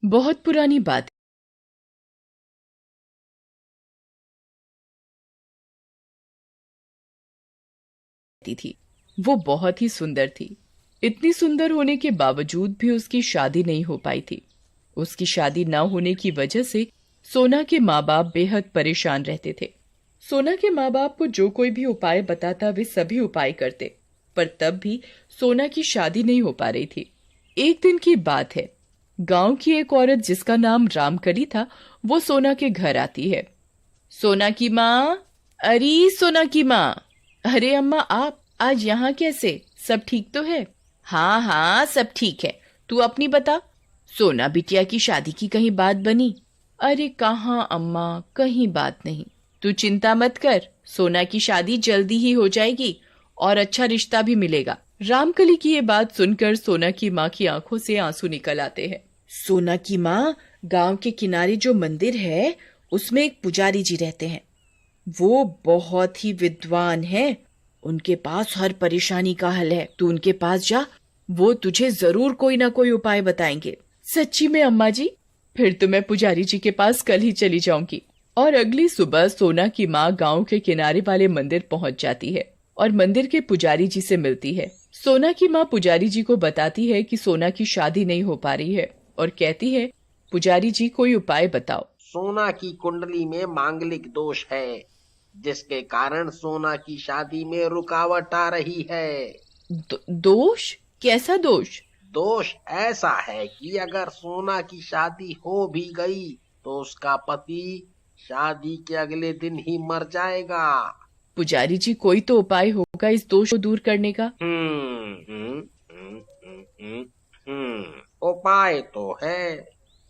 बहुत पुरानी बात थी। वो बहुत ही सुंदर थी। इतनी सुंदर होने के बावजूद भी उसकी शादी नहीं हो पाई थी। उसकी शादी न होने की वजह से सोना के माँ बाप बेहद परेशान रहते थे। सोना के माँ बाप को जो कोई भी उपाय बताता वे सभी उपाय करते, पर तब भी सोना की शादी नहीं हो पा रही थी। एक दिन की बात है, गांव की एक औरत जिसका नाम रामकली था, वो सोना के घर आती है। सोना की माँ, अरे सोना की माँ, अरे अम्मा आप आज यहाँ कैसे? सब ठीक तो है? हाँ हाँ सब ठीक है। तू अपनी बता, सोना बिटिया की शादी की कहीं बात बनी? अरे कहाँ अम्मा, कहीं बात नहीं। तू चिंता मत कर, सोना की शादी जल्दी ही हो जाएगी और अच्छा रिश्ता भी मिलेगा। रामकली की ये बात सुनकर सोना की माँ की आंखों से आंसू निकल आते हैं। सोना की माँ, गांव के किनारे जो मंदिर है उसमें एक पुजारी जी रहते हैं। वो बहुत ही विद्वान हैं। उनके पास हर परेशानी का हल है। तू उनके पास जा, वो तुझे जरूर कोई ना कोई उपाय बताएंगे। सच्ची में अम्मा जी? फिर तो मैं पुजारी जी के पास कल ही चली जाऊंगी। और अगली सुबह सोना की माँ गांव के किनारे वाले मंदिर पहुंच जाती है और मंदिर के पुजारी जी से मिलती है। सोना की माँ पुजारी जी को बताती है कि सोना की शादी नहीं हो पा रही है और कहती है, पुजारी जी कोई उपाय बताओ। सोना की कुंडली में मांगलिक दोष है, जिसके कारण सोना की शादी में रुकावट आ रही है। दोष? कैसा दोष? दोष ऐसा है कि अगर सोना की शादी हो भी गई तो उसका पति शादी के अगले दिन ही मर जाएगा। पुजारी जी कोई तो उपाय होगा इस दोष को दूर करने का। उपाय तो है।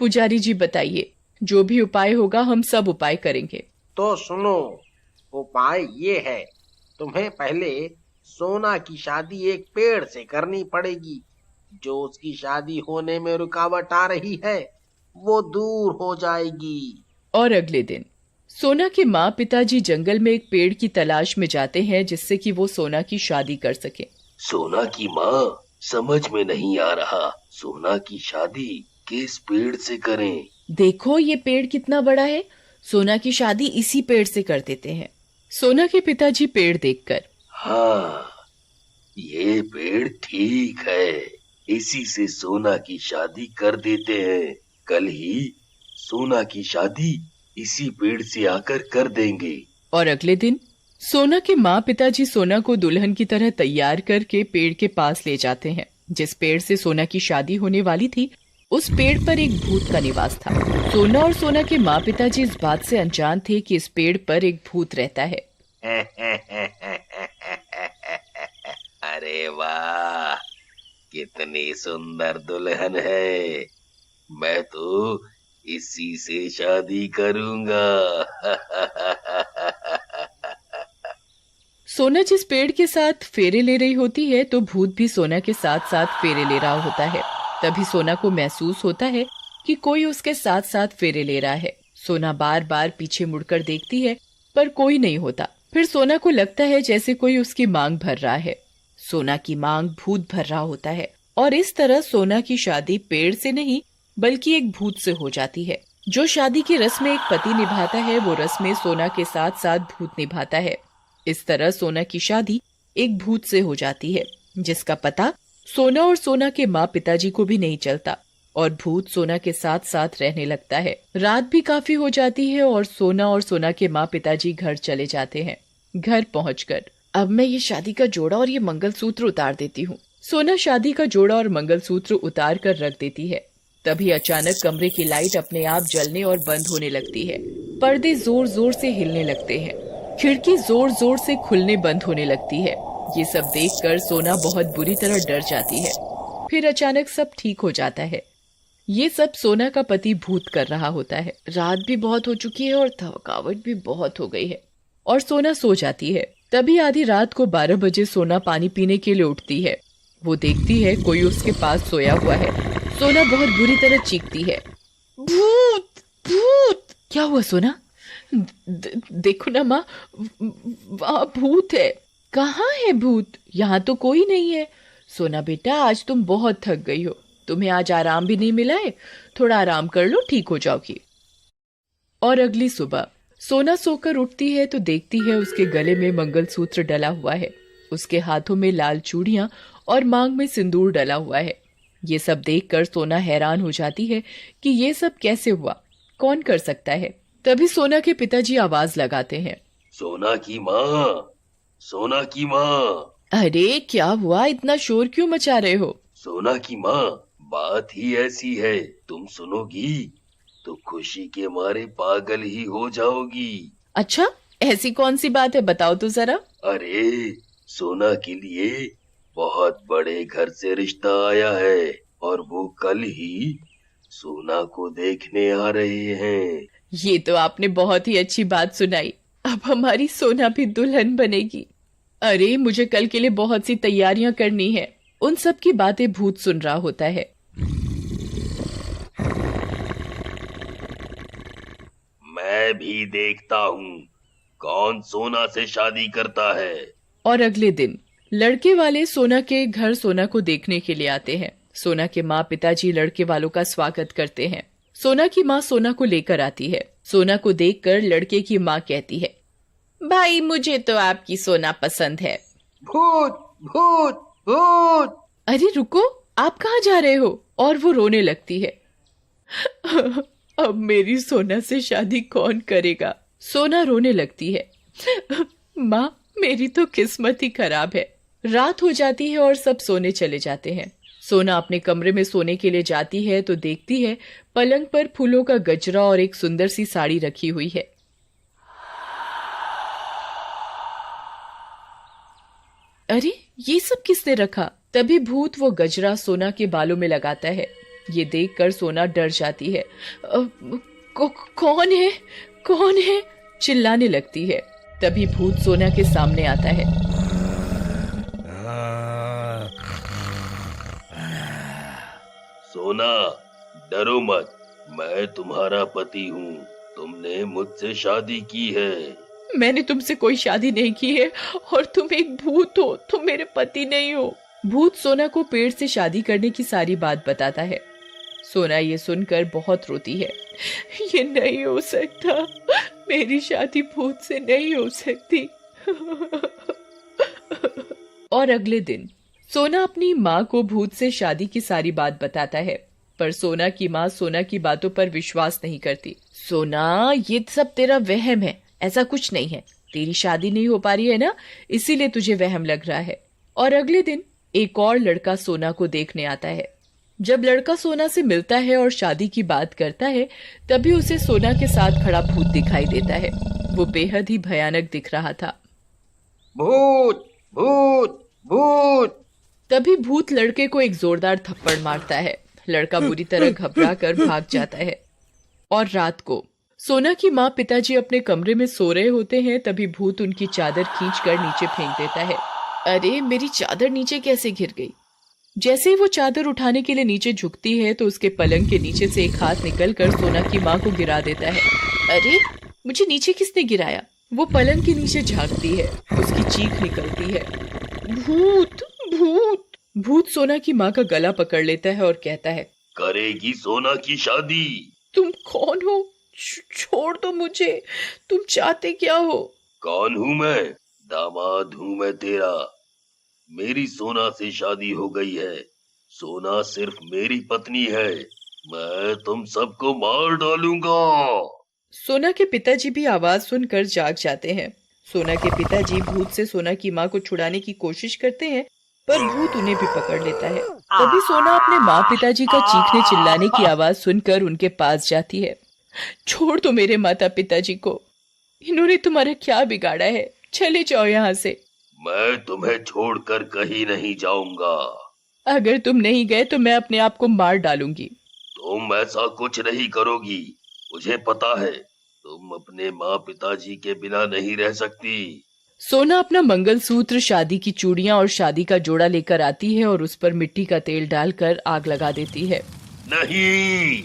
पुजारी जी बताइए, जो भी उपाय होगा हम सब उपाय करेंगे। तो सुनो, उपाय ये है, तुम्हें पहले सोना की शादी एक पेड़ से करनी पड़ेगी। जो उसकी शादी होने में रुकावट आ रही है वो दूर हो जाएगी। और अगले दिन सोना के माँ पिताजी जंगल में एक पेड़ की तलाश में जाते हैं जिससे कि वो सोना की शादी कर सके। सोना की माँ, समझ में नहीं आ रहा, सोना की शादी किस पेड़ से करें? देखो ये पेड़ कितना बड़ा है, सोना की शादी इसी पेड़ से कर देते हैं। सोना के पिताजी पेड़ देखकर, हाँ, ये पेड़ ठीक है, इसी से सोना की शादी कर देते हैं। कल ही सोना की शादी इसी पेड़ से आकर कर देंगे। और अगले दिन सोना के माँ पिताजी सोना को दुल्हन की तरह तैयार करके पेड़ के पास ले जाते हैं। जिस पेड़ से सोना की शादी होने वाली थी, उस पेड़ पर एक भूत का निवास था। सोना और सोना के माँ पिताजी इस बात से अनजान थे कि इस पेड़ पर एक भूत रहता है। अरे वाह, कितनी सुंदर दुल्हन है, मैं तो इसी से शादी करूंगा। सोना जिस पेड़ के साथ फेरे ले रही होती है तो भूत भी सोना के साथ साथ फेरे ले रहा होता है। तभी सोना को महसूस होता है कि कोई उसके साथ साथ फेरे ले रहा है। सोना बार बार पीछे मुड़कर देखती है पर कोई नहीं होता। फिर सोना को लगता है जैसे कोई उसकी मांग भर रहा है। सोना की मांग भूत भर रहा होता है और इस तरह सोना की शादी पेड़ से नहीं बल्कि एक भूत से हो जाती है। जो शादी की रस्म एक पति निभाता है वो रस्म सोना के साथ साथ भूत निभाता है। इस तरह सोना की शादी एक भूत से हो जाती है जिसका पता सोना और सोना के माँ पिताजी को भी नहीं चलता और भूत सोना के साथ साथ रहने लगता है। रात भी काफी हो जाती है और सोना के माँ पिताजी घर चले जाते हैं। घर पहुंचकर अब मैं ये शादी का जोड़ा और ये मंगलसूत्र उतार देती हूँ। सोना शादी का जोड़ा और मंगलसूत्र उतार कर रख देती है। तभी अचानक कमरे की लाइट अपने आप जलने और बंद होने लगती है। पर्दे जोर जोर से हिलने लगते हैं। खिड़की जोर जोर से खुलने बंद होने लगती है। ये सब देखकर सोना बहुत बुरी तरह डर जाती है। फिर अचानक सब ठीक हो जाता है। ये सब सोना का पति भूत कर रहा होता है। रात भी बहुत हो चुकी है और थकावट भी बहुत हो गई है और सोना सो जाती है। तभी आधी रात को 12 बजे सोना पानी पीने के लिए उठती है। वो देखती है कोई उसके पास सोया हुआ है। सोना बहुत बुरी तरह चीखती है, भूत भूत। क्या हुआ सोना? देखो ना माँ, वहाँ भूत है। कहाँ है भूत? यहाँ तो कोई नहीं है। सोना बेटा, आज तुम बहुत थक गई हो, तुम्हें आज आराम भी नहीं मिला है, थोड़ा आराम कर लो, ठीक हो जाओगी। और अगली सुबह सोना सोकर उठती है तो देखती है उसके गले में मंगलसूत्र डला हुआ है, उसके हाथों में लाल चूड़ियां और मांग में सिंदूर डला हुआ है। ये सब देखकर सोना हैरान हो जाती है कि ये सब कैसे हुआ, कौन कर सकता है। तभी सोना के पिताजी आवाज लगाते हैं, सोना की माँ, सोना की माँ। अरे क्या हुआ, इतना शोर क्यों मचा रहे हो? सोना की माँ, बात ही ऐसी है, तुम सुनोगी तो खुशी के मारे पागल ही हो जाओगी। अच्छा, ऐसी कौन सी बात है, बताओ तो जरा। अरे सोना के लिए बहुत बड़े घर से रिश्ता आया है और वो कल ही सोना को देखने आ रहे हैं। ये तो आपने बहुत ही अच्छी बात सुनाई, अब हमारी सोना भी दुल्हन बनेगी। अरे मुझे कल के लिए बहुत सी तैयारियां करनी है। उन सब की बातें भूत सुन रहा होता है। मैं भी देखता हूँ कौन सोना से शादी करता है। और अगले दिन लड़के वाले सोना के घर सोना को देखने के लिए आते हैं। सोना के माँ पिताजी लड़के वालों का स्वागत करते हैं। सोना की माँ सोना को लेकर आती है। सोना को देखकर लड़के की माँ कहती है, भाई मुझे तो आपकी सोना पसंद है। भूत भूत भूत। अरे रुको, आप कहाँ जा रहे हो? और वो रोने लगती है। अब मेरी सोना से शादी कौन करेगा? सोना रोने लगती है। माँ, मेरी तो किस्मत ही खराब है। रात हो जाती है और सब सोने चले जाते हैं। सोना अपने कमरे में सोने के लिए जाती है तो देखती है पलंग पर फूलों का गजरा और एक सुंदर सी साड़ी रखी हुई है। अरे ये सब किसने रखा? तभी भूत वो गजरा सोना के बालों में लगाता है। ये देखकर सोना डर जाती है। कौन है, कौन है? चिल्लाने लगती है। तभी भूत सोना के सामने आता है। सोना, डरो मत, मैं तुम्हारा पति हूँ, तुमने मुझसे शादी की है। मैंने तुमसे कोई शादी नहीं की है और तुम एक भूत हो, तुम मेरे पति नहीं हो। भूत सोना को पेड़ से शादी करने की सारी बात बताता है। सोना ये सुनकर बहुत रोती है। ये नहीं हो सकता, मेरी शादी भूत से नहीं हो सकती। और अगले दिन सोना अपनी माँ को भूत से शादी की सारी बात बताता है, पर सोना की माँ सोना की बातों पर विश्वास नहीं करती। सोना, ये सब तेरा वहम है, ऐसा कुछ नहीं है। तेरी शादी नहीं हो पा रही है ना, इसीलिए तुझे वहम लग रहा है। और अगले दिन एक और लड़का सोना को देखने आता है। जब लड़का सोना से मिलता है और शादी की बात करता है, तभी उसे सोना के साथ खड़ा भूत दिखाई देता है। वो बेहद ही भयानक दिख रहा था। भूत भूत भूत। तभी भूत लड़के को एक जोरदार थप्पड़ मारता है। लड़का बुरी तरह घबरा कर भाग जाता है। और रात को सोना की माँ पिताजी अपने कमरे में सो रहे होते हैं। तभी भूत उनकी चादर खींचकर नीचे फेंक देता है। अरे मेरी चादर नीचे कैसे गिर गई? जैसे ही वो चादर उठाने के लिए नीचे झुकती है तो उसके पलंग के नीचे से एक हाथ निकलकर सोना की माँ को गिरा देता है। अरे मुझे नीचे किसने गिराया? वो पलंग के नीचे झांकती है, उसकी चीख निकलती है, भूत भूत। भूत सोना की माँ का गला पकड़ लेता है और कहता है, करेगी सोना की शादी। तुम कौन हो? छोड़ दो मुझे, तुम चाहते क्या हो? कौन हूँ मैं? दामाद हूँ मैं तेरा। मेरी सोना से शादी हो गई है। सोना सिर्फ मेरी पत्नी है। मैं तुम सबको मार डालूंगा। सोना के पिताजी भी आवाज सुनकर जाग जाते हैं। सोना के पिताजी भूत से सोना की माँ को छुड़ाने की कोशिश करते हैं, पर भूत उन्हें भी पकड़ लेता है। तभी सोना अपने माँ पिताजी का चीखने चिल्लाने की आवाज सुनकर उनके पास जाती है। छोड़ दो मेरे माता पिताजी को, इन्होंने तुम्हारा क्या बिगाड़ा है? चले जाओ यहाँ से। मैं तुम्हें छोड़कर कहीं नहीं जाऊंगा। अगर तुम नहीं गए तो मैं अपने आप को मार डालूंगी। तुम ऐसा कुछ नहीं करोगी, मुझे पता है तुम अपने माँ पिताजी के बिना नहीं रह सकती। सोना अपना मंगलसूत्र, शादी की चूड़ियां और शादी का जोड़ा लेकर आती है और उस पर मिट्टी का तेल डालकर आग लगा देती है। नहीं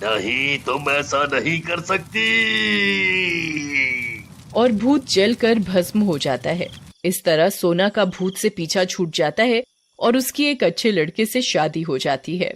नहीं, तुम ऐसा नहीं कर सकती। और भूत जलकर भस्म हो जाता है। इस तरह सोना का भूत से पीछा छूट जाता है और उसकी एक अच्छे लड़के से शादी हो जाती है।